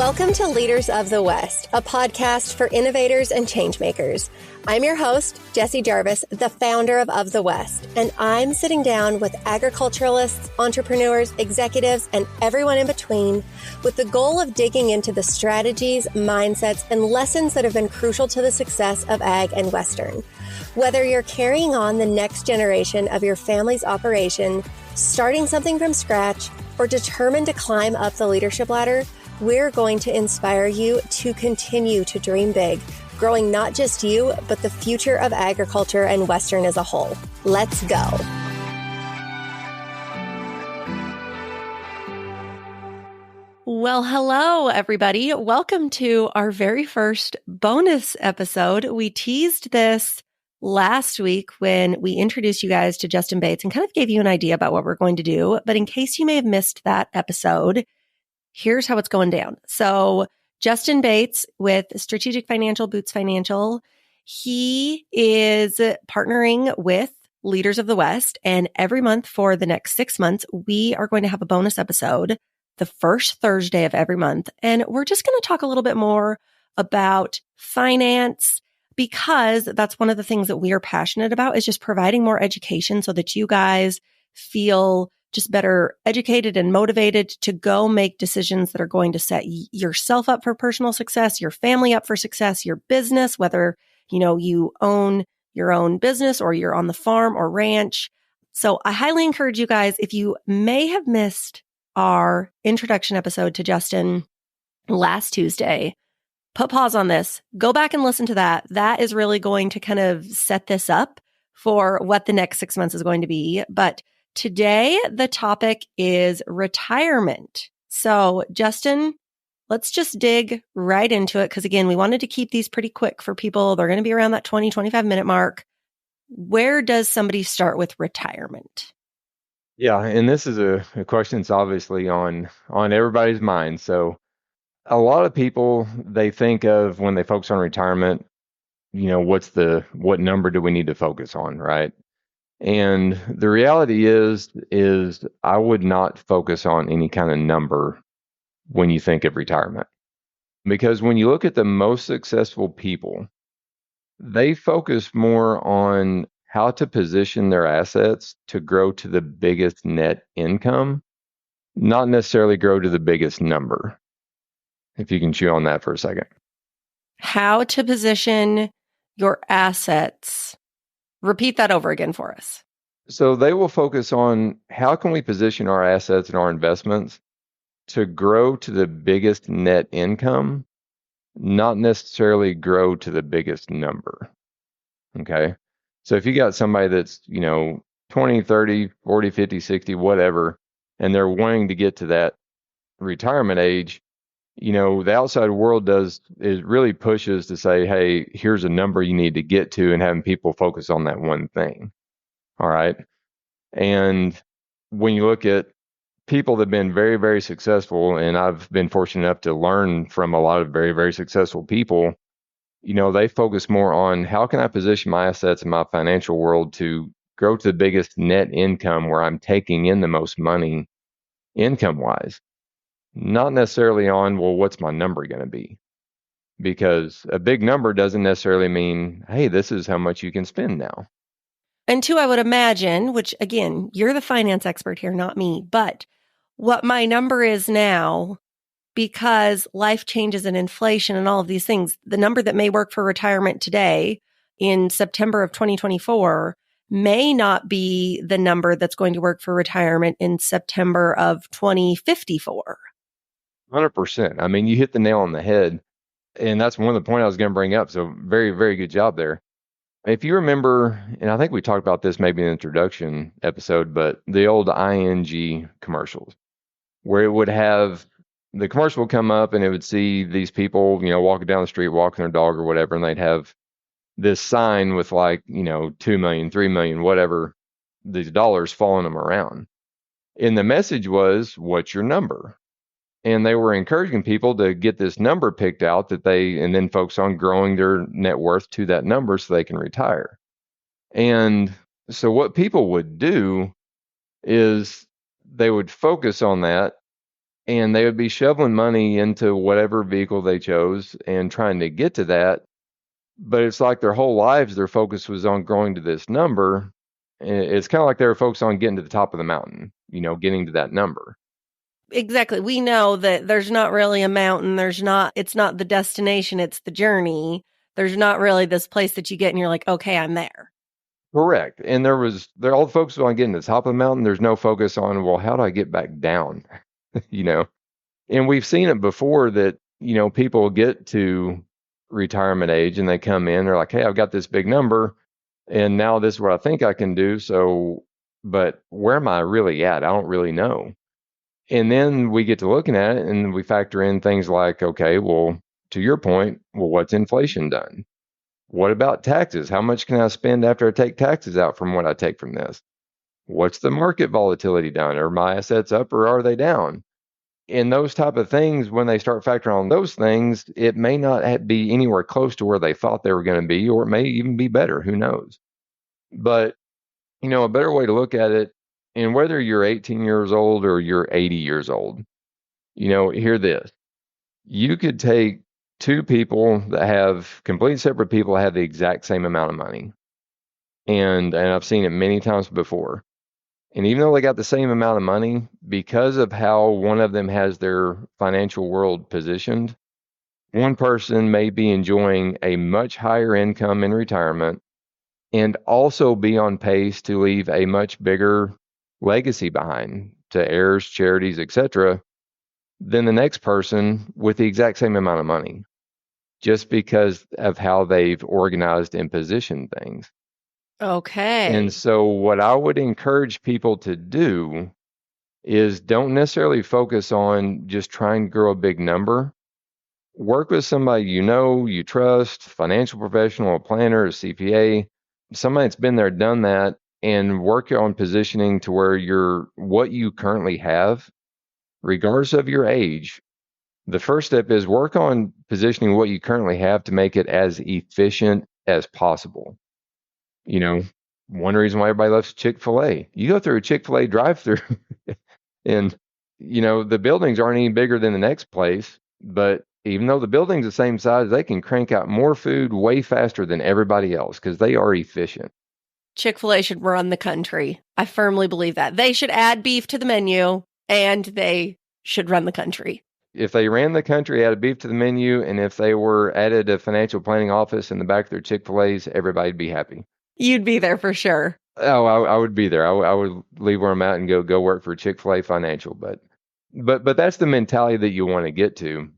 Welcome to Leaders of the West, a podcast for innovators and changemakers. I'm your host, Jessie Jarvis, the founder of the West, and I'm sitting down with agriculturalists, entrepreneurs, executives, and everyone in between with the goal of digging into the strategies, mindsets, and lessons that have been crucial to the success of Ag and Western. Whether you're carrying on the next generation of your family's operation, starting something from scratch, or determined to climb up the leadership ladder, we're going to inspire you to continue to dream big, growing not just you, but the future of agriculture and Western as a whole. Let's go. Well, hello, everybody. Welcome to our very first bonus episode. We teased this last week when we introduced you guys to Justin Bates and kind of gave you an idea about what we're going to do. But in case you may have missed that episode, here's how it's going down. So Justin Bates with Strategic Financial, Boots Financial, he is partnering with Leaders of the West. And every month for the next 6 months, we are going to have a bonus episode the first Thursday of every month. And we're just going to talk a little bit more about finance, because that's one of the things that we are passionate about, is just providing more education so that you guys feel just better educated and motivated to go make decisions that are going to set yourself up for personal success, your family up for success, your business, whether, you own your own business or you're on the farm or ranch. So I highly encourage you guys, if you may have missed our introduction episode to Justin last Tuesday, put pause on this, go back and listen to that. That is really going to kind of set this up for what the next 6 months is going to be. But today, the topic is retirement. So, Justin, let's just dig right into it. Because again, we wanted to keep these pretty quick for people. They're going to be around that 20, 25-minute mark. Where does somebody start with retirement? Yeah, and this is a question that's obviously on everybody's mind. So a lot of people, they think of when they focus on retirement, what number do we need to focus on, right? And the reality is I would not focus on any kind of number when you think of retirement. Because when you look at the most successful people, they focus more on how to position their assets to grow to the biggest net income, not necessarily grow to the biggest number. If you can chew on that for a second. How to position your assets. Repeat that over again for us. So they will focus on how can we position our assets and our investments to grow to the biggest net income, not necessarily grow to the biggest number. Okay. So if you got somebody that's, 20, 30, 40, 50, 60, whatever, and they're wanting to get to that retirement age, the outside world really pushes to say, hey, here's a number you need to get to, and having people focus on that one thing. All right. And when you look at people that have been very, very successful, and I've been fortunate enough to learn from a lot of very, very successful people, they focus more on how can I position my assets in my financial world to grow to the biggest net income where I'm taking in the most money income wise. Not necessarily on, well, what's my number going to be? Because a big number doesn't necessarily mean, hey, this is how much you can spend now. And two, I would imagine, which again, you're the finance expert here, not me, but what my number is now, because life changes and inflation and all of these things, the number that may work for retirement today in September of 2024 may not be the number that's going to work for retirement in September of 2054. 100%. I mean, you hit the nail on the head. And that's one of the points I was going to bring up. So very, very good job there. If you remember, and I think we talked about this maybe in the introduction episode, but the old ING commercials, where it would have the commercial would come up and it would see these people, walking down the street, walking their dog or whatever, and they'd have this sign with 2 million, 3 million, whatever, these dollars following them around. And the message was, what's your number? And they were encouraging people to get this number picked out and then focus on growing their net worth to that number so they can retire. And so what people would do is they would focus on that and they would be shoveling money into whatever vehicle they chose and trying to get to that. But it's like their whole lives, their focus was on growing to this number. It's kind of like they were focused on getting to the top of the mountain, getting to that number. Exactly. We know that there's not really a mountain. It's not the destination, it's the journey. There's not really this place that you get and you're like, okay, I'm there. Correct. And there all the focus on getting to the top of the mountain. There's no focus on, well, how do I get back down? you know, and we've seen it before that, people get to retirement age and they come in, they're like, hey, I've got this big number and now this is what I think I can do. So, but where am I really at? I don't really know. And then we get to looking at it and we factor in things like, okay, well, to your point, well, what's inflation done? What about taxes? How much can I spend after I take taxes out from what I take from this? What's the market volatility done? Are my assets up or are they down? And those type of things, when they start factoring on those things, it may not be anywhere close to where they thought they were going to be, or it may even be better. Who knows? But, a better way to look at it, and whether you're 18 years old or you're 80 years old, hear this. You could take two people that have complete separate people that have the exact same amount of money. And I've seen it many times before. And even though they got the same amount of money, because of how one of them has their financial world positioned, one person may be enjoying a much higher income in retirement and also be on pace to leave a much bigger legacy behind to heirs, charities, etc., than the next person with the exact same amount of money, just because of how they've organized and positioned things. And Okay. so, what I would encourage people to do is don't necessarily focus on just trying to grow a big number. Work with somebody you trust, financial professional, a planner, a CPA, somebody that's been there, done that, and work on positioning to where what you currently have, regardless of your age. The first step is work on positioning what you currently have to make it as efficient as possible. You know, one reason why everybody loves Chick-fil-A. You go through a Chick-fil-A drive-through and the buildings aren't any bigger than the next place, but even though the building's the same size, they can crank out more food way faster than everybody else because they are efficient. Chick-fil-A should run the country. I firmly believe that. They should add beef to the menu and they should run the country. If they ran the country, added beef to the menu, and if they were added a financial planning office in the back of their Chick-fil-A's, everybody'd be happy. You'd be there for sure. Oh, I would be there. I would leave where I'm at and go work for Chick-fil-A Financial. But that's the mentality that you want to get to.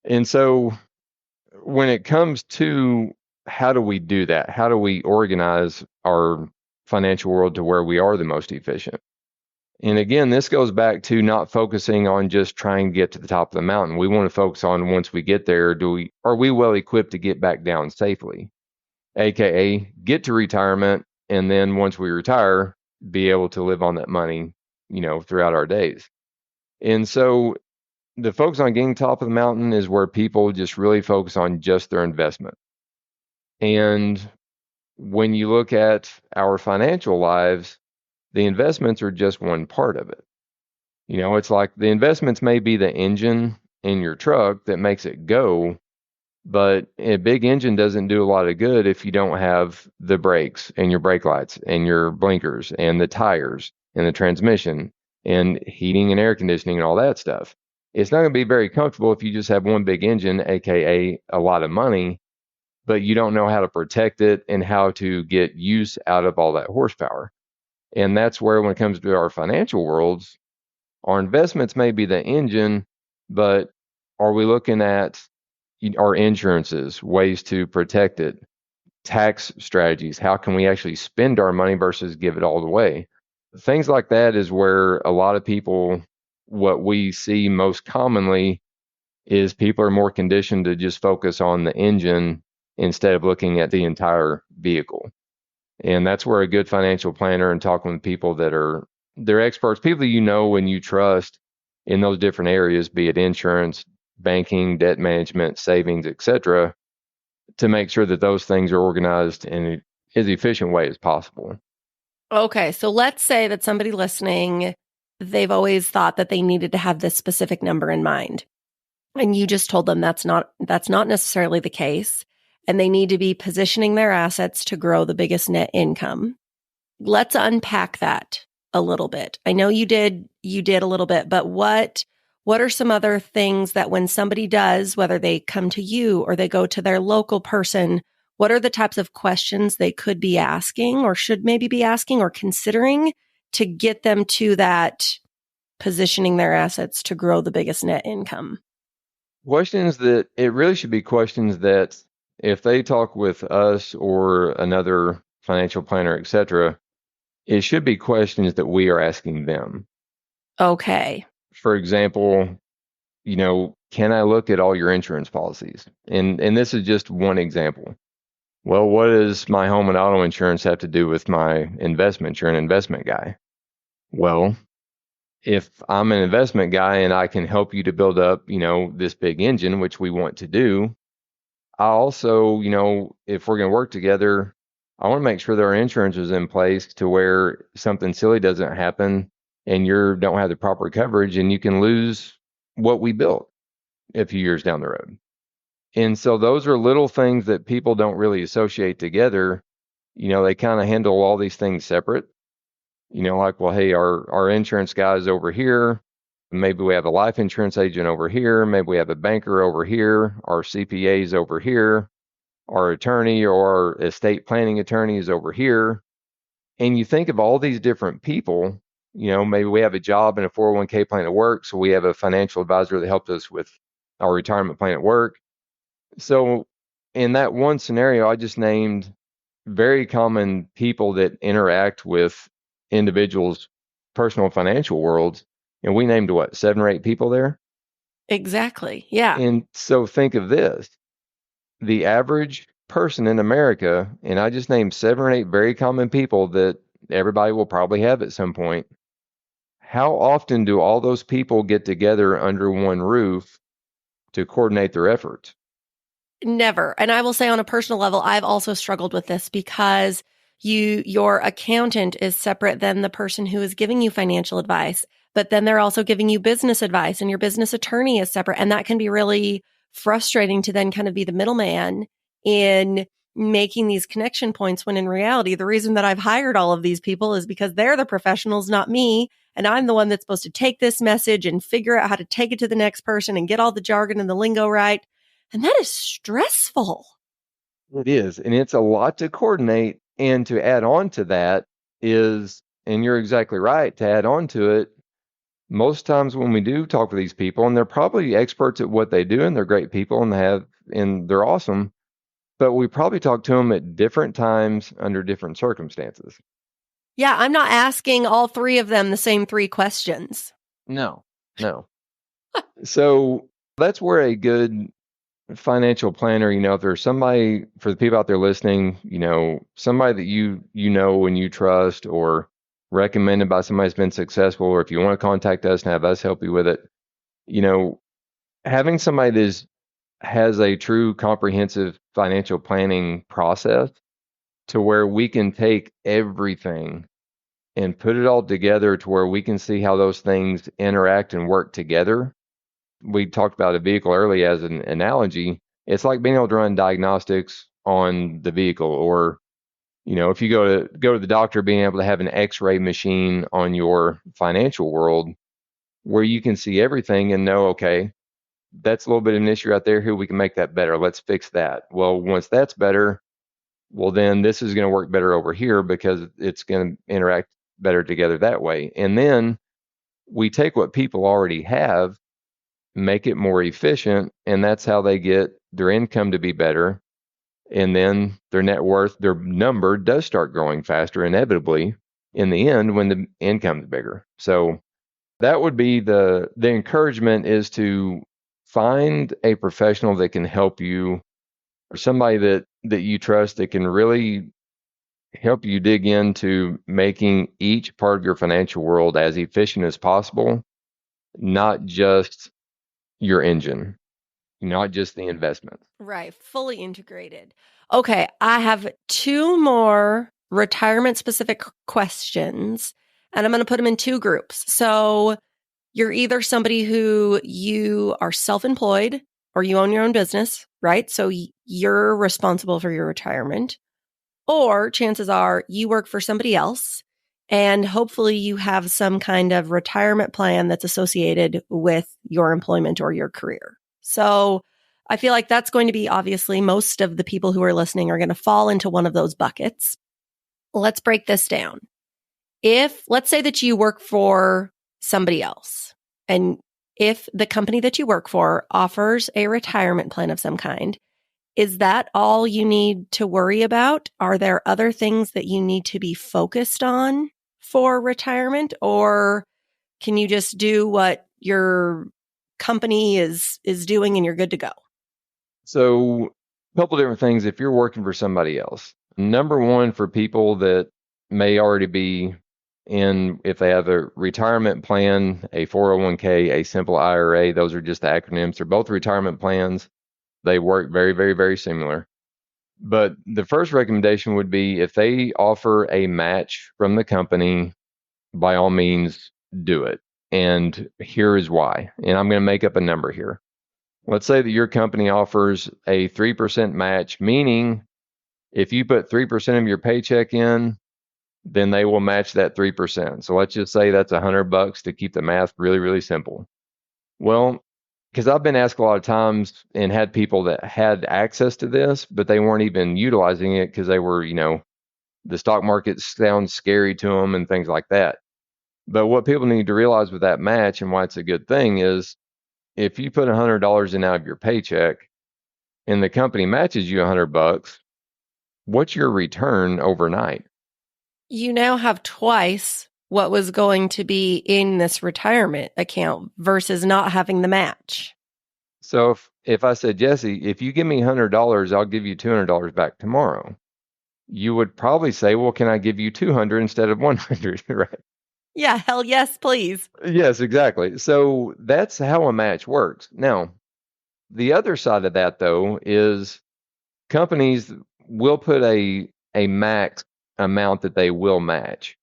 And so when it comes to how do we do that? How do we organize our financial world to where we are the most efficient? And again, this goes back to not focusing on just trying to get to the top of the mountain. We want to focus on once we get there, are we well equipped to get back down safely? AKA get to retirement, and then once we retire, be able to live on that money, throughout our days. And so the focus on getting top of the mountain is where people just really focus on just their investment. And when you look at our financial lives, the investments are just one part of it. It's like the investments may be the engine in your truck that makes it go, but a big engine doesn't do a lot of good if you don't have the brakes and your brake lights and your blinkers and the tires and the transmission and heating and air conditioning and all that stuff. It's not going to be very comfortable if you just have one big engine, aka a lot of money, but you don't know how to protect it and how to get use out of all that horsepower. And that's where, when it comes to our financial worlds, our investments may be the engine, but are we looking at our insurances, ways to protect it, tax strategies? How can we actually spend our money versus give it all away? Things like that is where a lot of people, what we see most commonly is people are more conditioned to just focus on the engine instead of looking at the entire vehicle. And that's where a good financial planner and talking with people they're experts, people and you trust in those different areas, be it insurance, banking, debt management, savings, etc., to make sure that those things are organized in as efficient way as possible. Okay, so let's say that somebody listening they've always thought that they needed to have this specific number in mind. And you just told them that's not necessarily the case. And they need to be positioning their assets to grow the biggest net income. Let's unpack that a little bit. I know you did a little bit, but what are some other things that when somebody does, whether they come to you or they go to their local person, what are the types of questions they could be asking or should maybe be asking or considering to get them to that positioning their assets to grow the biggest net income? Questions that it really should be questions that if they talk with us or another financial planner, etc., it should be questions that we are asking them. Okay. For example, can I look at all your insurance policies? And this is just one example. Well, what does my home and auto insurance have to do with my investment? You're an investment guy. Well, if I'm an investment guy and I can help you to build up, this big engine, which we want to do, I also, if we're going to work together, I want to make sure that our insurance is in place to where something silly doesn't happen and you don't have the proper coverage and you can lose what we built a few years down the road. And so those are little things that people don't really associate together. They kind of handle all these things separate. Like, well, hey, our insurance guy is over here. Maybe we have a life insurance agent over here. Maybe we have a banker over here. Our CPA's over here. Our attorney or our estate planning attorney is over here. And you think of all these different people, maybe we have a job in a 401k plan at work. So we have a financial advisor that helps us with our retirement plan at work. So in that one scenario, I just named very common people that interact with individuals' personal financial worlds. And we named what, 7 or 8 people there? Exactly. Yeah. And so think of this. The average person in America, and I just named 7 or 8 very common people that everybody will probably have at some point. How often do all those people get together under one roof to coordinate their efforts? Never. And I will say on a personal level, I've also struggled with this because your accountant is separate than the person who is giving you financial advice, but then they're also giving you business advice and your business attorney is separate. And that can be really frustrating to then kind of be the middleman in making these connection points when in reality, the reason that I've hired all of these people is because they're the professionals, not me. And I'm the one that's supposed to take this message and figure out how to take it to the next person and get all the jargon and the lingo right. And that is stressful. It is. And it's a lot to coordinate. And to add on to that is, and you're exactly right, to add on to it, most times when we do talk with these people, and they're probably experts at what they do, and they're great people and they're awesome, but we probably talk to them at different times under different circumstances. Yeah, I'm not asking all 3 of them the same 3 questions. No. So that's where a good financial planner, if there's somebody, for the people out there listening, somebody that you know and you trust or recommended by somebody who's been successful, or if you want to contact us and have us help you with it, having somebody that has a true comprehensive financial planning process to where we can take everything and put it all together to where we can see how those things interact and work together. We talked about a vehicle early as an analogy. It's like being able to run diagnostics on the vehicle, or if you go to the doctor, being able to have an X-ray machine on your financial world where you can see everything and know, okay, that's a little bit of an issue right there. Here, we can make that better. Let's fix that. Well, once that's better, well, then this is going to work better over here because it's going to interact better together that way. And then we take what people already have, make it more efficient, and that's how they get their income to be better. And then their net worth, their number does start growing faster inevitably in the end when the income's bigger. So that would be the encouragement, is to find a professional that can help you, or somebody that you trust that can really help you dig into making each part of your financial world as efficient as possible, not just your engine, not just the investment. Right. Fully integrated. Okay. I have 2 more retirement specific questions. And I'm going to put them in two groups. So you're either somebody who you are self-employed or you own your own business, right? So you're responsible for your retirement. Or chances are you work for somebody else and hopefully you have some kind of retirement plan that's associated with your employment or your career. So I feel like that's going to be obviously most of the people who are listening are going to fall into one of those buckets. Let's break this down. If let's say that you work for somebody else and if the company that you work for offers a retirement plan of some kind, is that all you need to worry about? Are there other things that you need to be focused on for retirement, or can you just do what your company is doing and you're good to go? So, a couple different things if you're working for somebody else. Number one, for people that may already be in, if they have a retirement plan, a 401k, a simple IRA, those are just the acronyms. They're both retirement plans. They work very, very, very similar. But the first recommendation would be if they offer a match from the company, by all means, do it. And here is why. And I'm going to make up a number here. Let's say that your company offers a 3% match, meaning if you put 3% of your paycheck in, then they will match that 3%. So let's just say that's $100 to keep the math really, really simple. Well, because I've been asked a lot of times and had people that had access to this, but they weren't even utilizing it because they were, the stock market sounds scary to them and things like that. But what people need to realize with that match and why it's a good thing is if you put $100 in out of your paycheck and the company matches you $100, what's your return overnight? You now have twice what was going to be in this retirement account versus not having the match. So if I said, Jesse, if you give me $100, I'll give you $200 back tomorrow, you would probably say, well, can I give you 200 instead of 100, right? Yeah, hell yes, please. Yes, exactly. So that's how a match works. Now, the other side of that though is companies will put a max amount that they will match.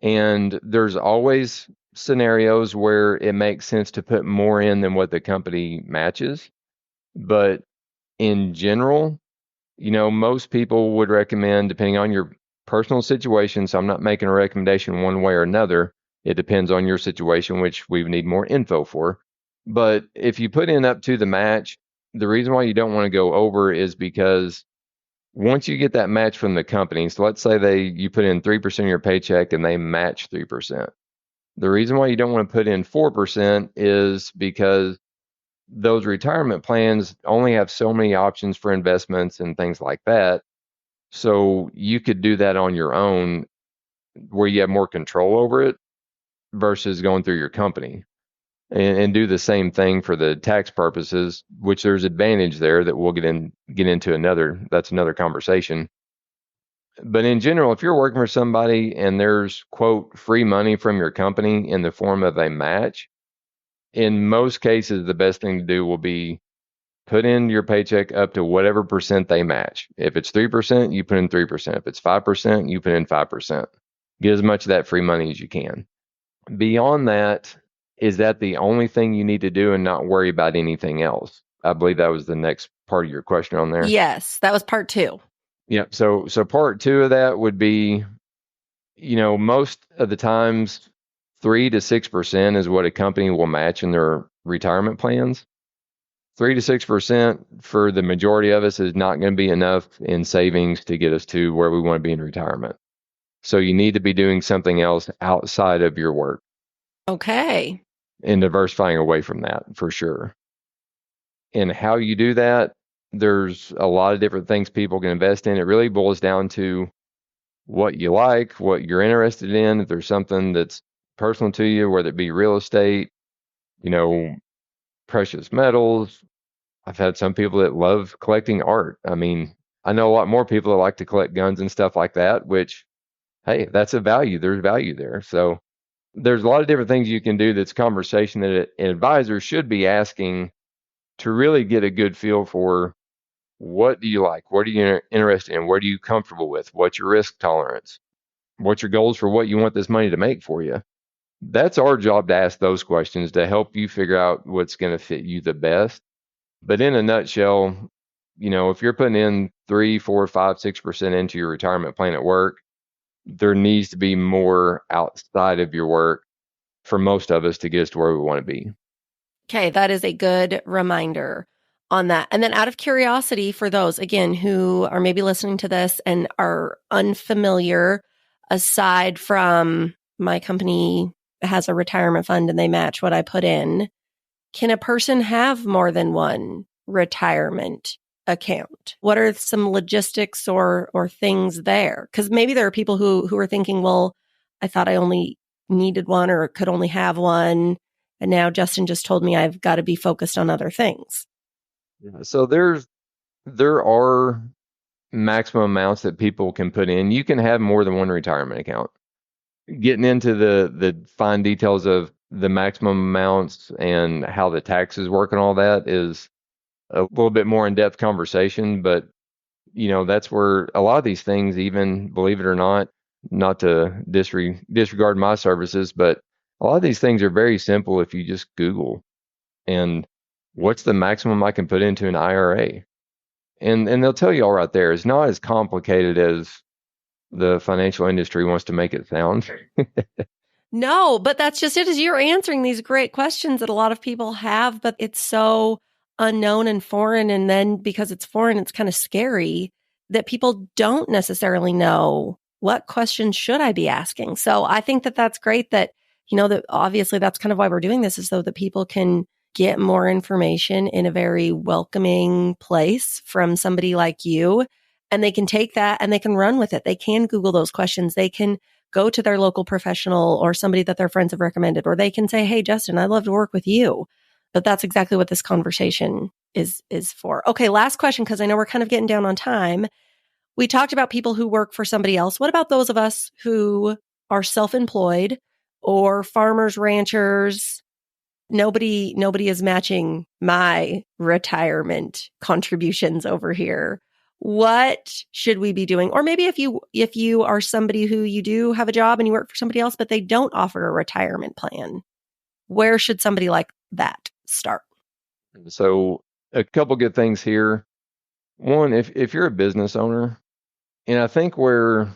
And there's always scenarios where it makes sense to put more in than what the company matches. But in general, most people would recommend, depending on your personal situation, so I'm not making a recommendation one way or another. It depends on your situation, which we need more info for. But if you put in up to the match, the reason why you don't want to go over is because once you get that match from the company, so let's say you put in 3% of your paycheck and they match 3%. The reason why you don't want to put in 4% is because those retirement plans only have so many options for investments and things like that. So you could do that on your own where you have more control over it versus going through your company and do the same thing for the tax purposes, which there's advantage there that we'll get into that's another conversation. But in general, if you're working for somebody and there's quote free money from your company in the form of a match, in most cases the best thing to do will be put in your paycheck up to whatever percent they match. If it's 3%, you put in 3%. If it's 5%, you put in 5%. Get as much of that free money as you can. Beyond that, is that the only thing you need to do and not worry about anything else? I believe that was the next part of your question on there. Yes, that was part two. Yep. So part two of that would be, most of the times 3 to 6% is what a company will match in their retirement plans. 3 to 6% for the majority of us is not going to be enough in savings to get us to where we want to be in retirement. So you need to be doing something else outside of your work Okay. and diversifying away from that for sure. And how you do that, there's a lot of different things people can invest in. It really boils down to what you like, what you're interested in. If there's something that's personal to you, whether it be real estate, you know, precious metals. I've had some people that love collecting art. I mean, I know a lot more people that like to collect guns and stuff like that, which, hey, that's a value. There's value there. So there's a lot of different things you can do that's conversation that an advisor should be asking to really get a good feel for what do you like? What are you interested in? What are you comfortable with? What's your risk tolerance? What's your goals for what you want this money to make for you? That's our job to ask those questions to help you figure out what's going to fit you the best. But in a nutshell, if you're putting in 3, 4, 5, 6% into your retirement plan at work, there needs to be more outside of your work for most of us to get us to where we want to be. Okay, that is a good reminder on that. And then out of curiosity for those, again, who are maybe listening to this and are unfamiliar, aside from my company has a retirement fund and they match what I put in, can a person have more than one retirement account? What are some logistics or things there? Because maybe there are people who are thinking, well, I thought I only needed one or could only have one. And now Justin just told me I've got to be focused on other things. So there are maximum amounts that people can put in. You can have more than one retirement account. Getting into the fine details of the maximum amounts and how the taxes work and all that is a little bit more in-depth conversation, but that's where a lot of these things, even believe it or not to disregard my services, but a lot of these things are very simple if you just Google and what's the maximum I can put into an IRA? And they'll tell you all right there. It's not as complicated as the financial industry wants to make it sound. No, but that's just it, is you're answering these great questions that a lot of people have, but it's so unknown and foreign. And then because it's foreign, it's kind of scary that people don't necessarily know what questions should I be asking. So I think that that's great that, that obviously that's kind of why we're doing this, is so that people can get more information in a very welcoming place from somebody like you. And they can take that and they can run with it. They can Google those questions. They can go to their local professional or somebody that their friends have recommended, or they can say, hey, Justin, I'd love to work with you. But that's exactly what this conversation is for. Okay, last question, because I know we're kind of getting down on time. We talked about people who work for somebody else. What about those of us who are self-employed or farmers, ranchers? Nobody is matching my retirement contributions over here. What should we be doing? Or maybe if you are somebody who you do have a job and you work for somebody else, but they don't offer a retirement plan, where should somebody like that start? So a couple good things here. One, if you're a business owner, and I think where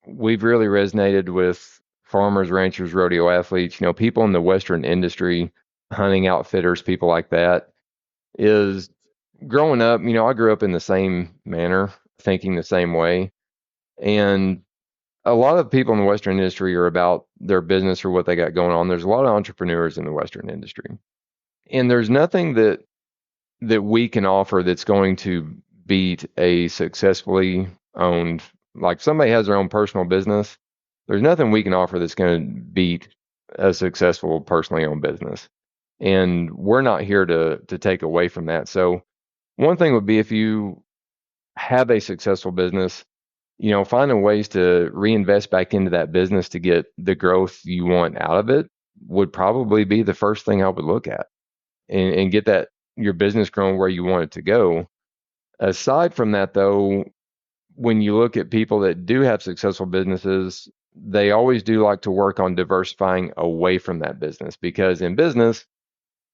we've really resonated with farmers, ranchers, rodeo athletes, people in the Western industry, hunting outfitters, people like that, is growing up, I grew up in the same manner, thinking the same way. And a lot of people in the Western industry are about their business or what they got going on. There's a lot of entrepreneurs in the Western industry. And there's nothing that we can offer that's going to beat a successfully owned, like somebody has their own personal business. There's nothing we can offer that's going to beat a successful personally owned business. And we're not here to take away from that. So one thing would be, if you have a successful business, finding ways to reinvest back into that business to get the growth you want out of it would probably be the first thing I would look at, and get that your business growing where you want it to go. Aside from that, though, when you look at people that do have successful businesses, they always do like to work on diversifying away from that business, because in business,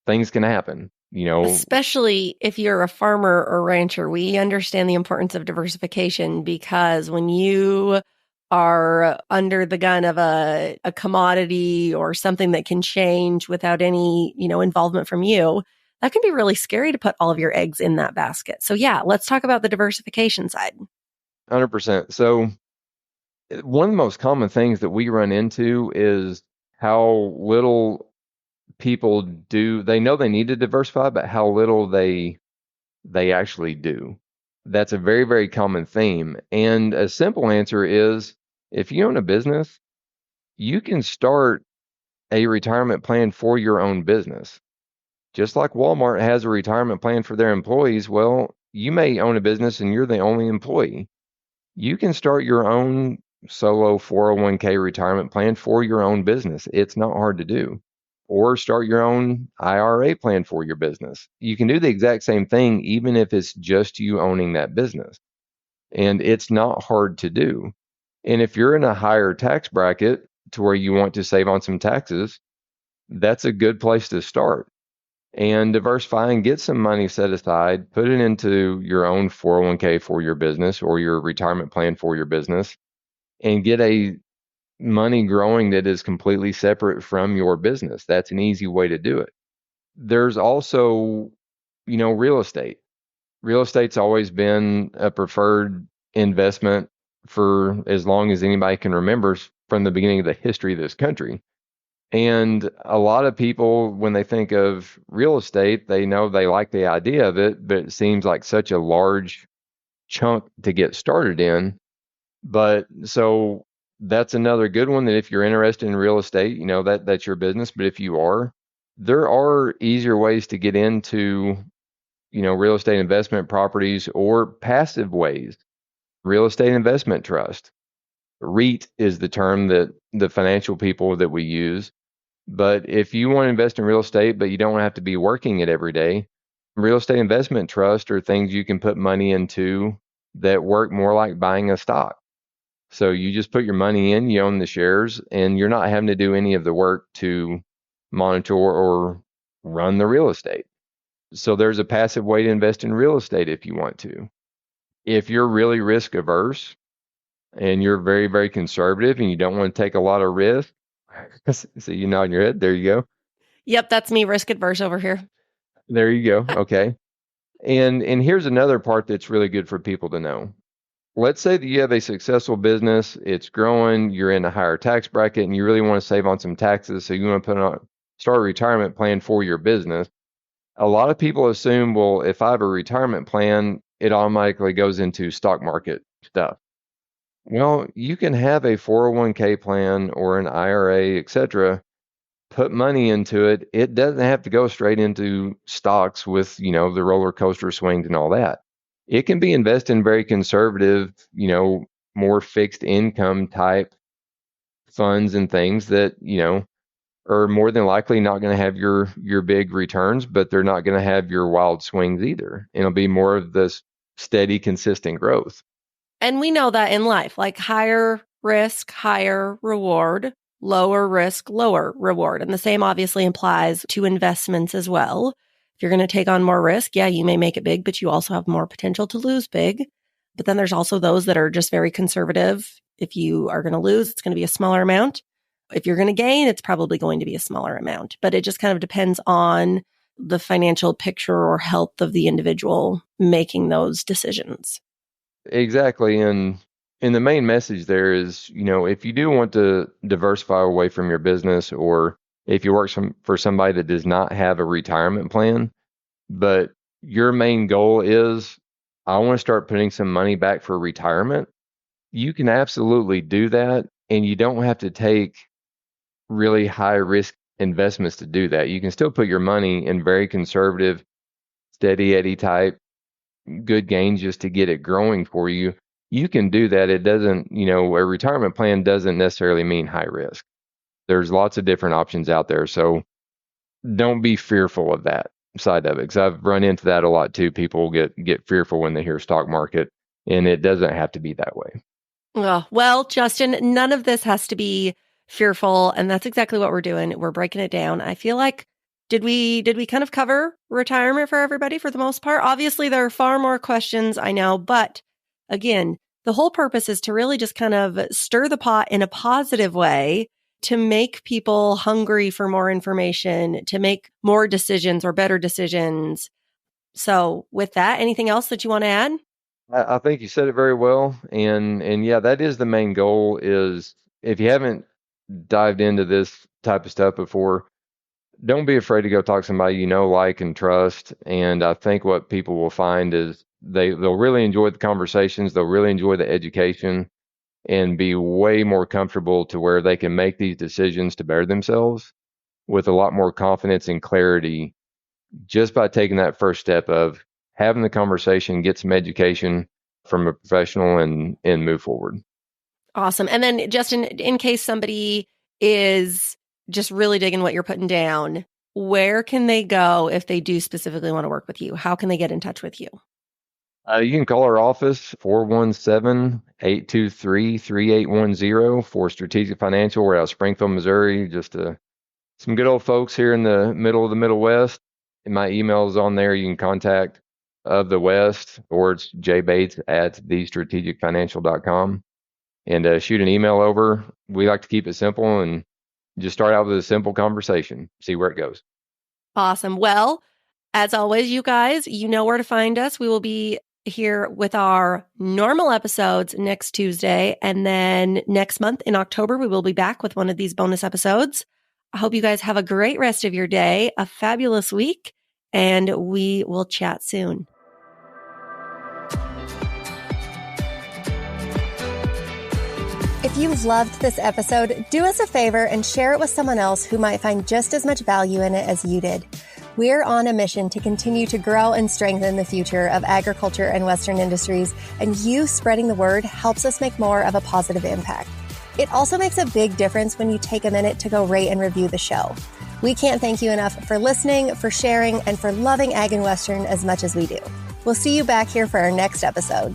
things can happen. Especially if you're a farmer or rancher, we understand the importance of diversification, because when you are under the gun of a commodity or something that can change without any, involvement from you, that can be really scary to put all of your eggs in that basket. So yeah, let's talk about the diversification side. 100%. So one of the most common things that we run into is how little people do. They know they need to diversify, but how little they actually do. That's a very, very common theme. And a simple answer is, if you own a business, you can start a retirement plan for your own business. Just like Walmart has a retirement plan for their employees, well, you may own a business and you're the only employee. You can start your own solo 401k retirement plan for your own business. It's not hard to do. Or start your own IRA plan for your business. You can do the exact same thing, even if it's just you owning that business. And it's not hard to do. And if you're in a higher tax bracket to where you want to save on some taxes, that's a good place to start. And diversify and get some money set aside, put it into your own 401k for your business or your retirement plan for your business, and get a money growing that is completely separate from your business. That's an easy way to do it. There's also, real estate. Real estate's always been a preferred investment for as long as anybody can remember from the beginning of the history of this country. And a lot of people, when they think of real estate, they know they like the idea of it, but it seems like such a large chunk to get started in. But so that's another good one that if you're interested in real estate, that's your business. But if you are, there are easier ways to get into, real estate investment properties or passive ways. Real estate investment trust. REIT is the term that the financial people that we use. But if you want to invest in real estate, but you don't have to be working it every day, real estate investment trust are things you can put money into that work more like buying a stock. So you just put your money in, you own the shares, and you're not having to do any of the work to monitor or run the real estate. So there's a passive way to invest in real estate if you want to. If you're really risk averse and you're very, very conservative and you don't want to take a lot of risk, so you nod your head, there you go. Yep, that's me, risk adverse over here. There you go. Okay. And here's another part that's really good for people to know. Let's say that you have a successful business, it's growing, you're in a higher tax bracket, and you really want to save on some taxes, so you want to start a retirement plan for your business. A lot of people assume, well, if I have a retirement plan, it automatically goes into stock market stuff. Well, you can have a 401k plan or an IRA, etc. Put money into it. It doesn't have to go straight into stocks with, the roller coaster swings and all that. It can be invested in very conservative, more fixed income type funds and things that, are more than likely not going to have your big returns, but they're not going to have your wild swings either. It'll be more of this steady, consistent growth. And we know that in life, like higher risk, higher reward, lower risk, lower reward. And the same obviously applies to investments as well. If you're going to take on more risk, yeah, you may make it big, but you also have more potential to lose big. But then there's also those that are just very conservative. If you are going to lose, it's going to be a smaller amount. If you're going to gain, it's probably going to be a smaller amount. But it just kind of depends on the financial picture or health of the individual making those decisions. Exactly. And the main message there is, if you do want to diversify away from your business, or if you work for somebody that does not have a retirement plan, but your main goal is, I want to start putting some money back for retirement, you can absolutely do that. And you don't have to take really high risk investments to do that. You can still put your money in very conservative, steady Eddie type, good gains just to get it growing for you. You can do that. It doesn't, a retirement plan doesn't necessarily mean high risk. There's lots of different options out there. So don't be fearful of that side of it, because I've run into that a lot too. People get fearful when they hear stock market, and it doesn't have to be that way. Oh, well, Justin, none of this has to be fearful, and that's exactly what we're doing. We're breaking it down. I feel like did we kind of cover retirement for everybody for the most part? Obviously, there are far more questions, I know, but again, the whole purpose is to really just kind of stir the pot in a positive way to make people hungry for more information, to make more decisions or better decisions. So, with that, anything else that you want to add? I think you said it very well, and yeah, that is the main goal. Is if you haven't dived into this type of stuff before, don't be afraid to go talk to somebody like, and trust. And I think what people will find is they'll really enjoy the conversations, they'll really enjoy the education, and be way more comfortable to where they can make these decisions to better themselves with a lot more confidence and clarity just by taking that first step of having the conversation, get some education from a professional, and move forward. Awesome. And then, Justin, in case somebody is just really digging what you're putting down, where can they go if they do specifically want to work with you? How can they get in touch with you? You can call our office, 417-823-3810 for Strategic Financial. We're out of Springfield, Missouri, just some good old folks here in the middle of the Middle West. And my email is on there. You can contact of the West, or it's jbates@thestrategicfinancial.com, and shoot an email over. We like to keep it simple and just start out with a simple conversation, see where it goes. Awesome. Well, as always, you guys, you know where to find us. We will be here with our normal episodes next Tuesday. And then next month in October, we will be back with one of these bonus episodes. I hope you guys have a great rest of your day, a fabulous week, and we will chat soon. If you loved this episode, do us a favor and share it with someone else who might find just as much value in it as you did. We're on a mission to continue to grow and strengthen the future of agriculture and Western industries, and you spreading the word helps us make more of a positive impact. It also makes a big difference when you take a minute to go rate and review the show. We can't thank you enough for listening, for sharing, and for loving Ag and Western as much as we do. We'll see you back here for our next episode.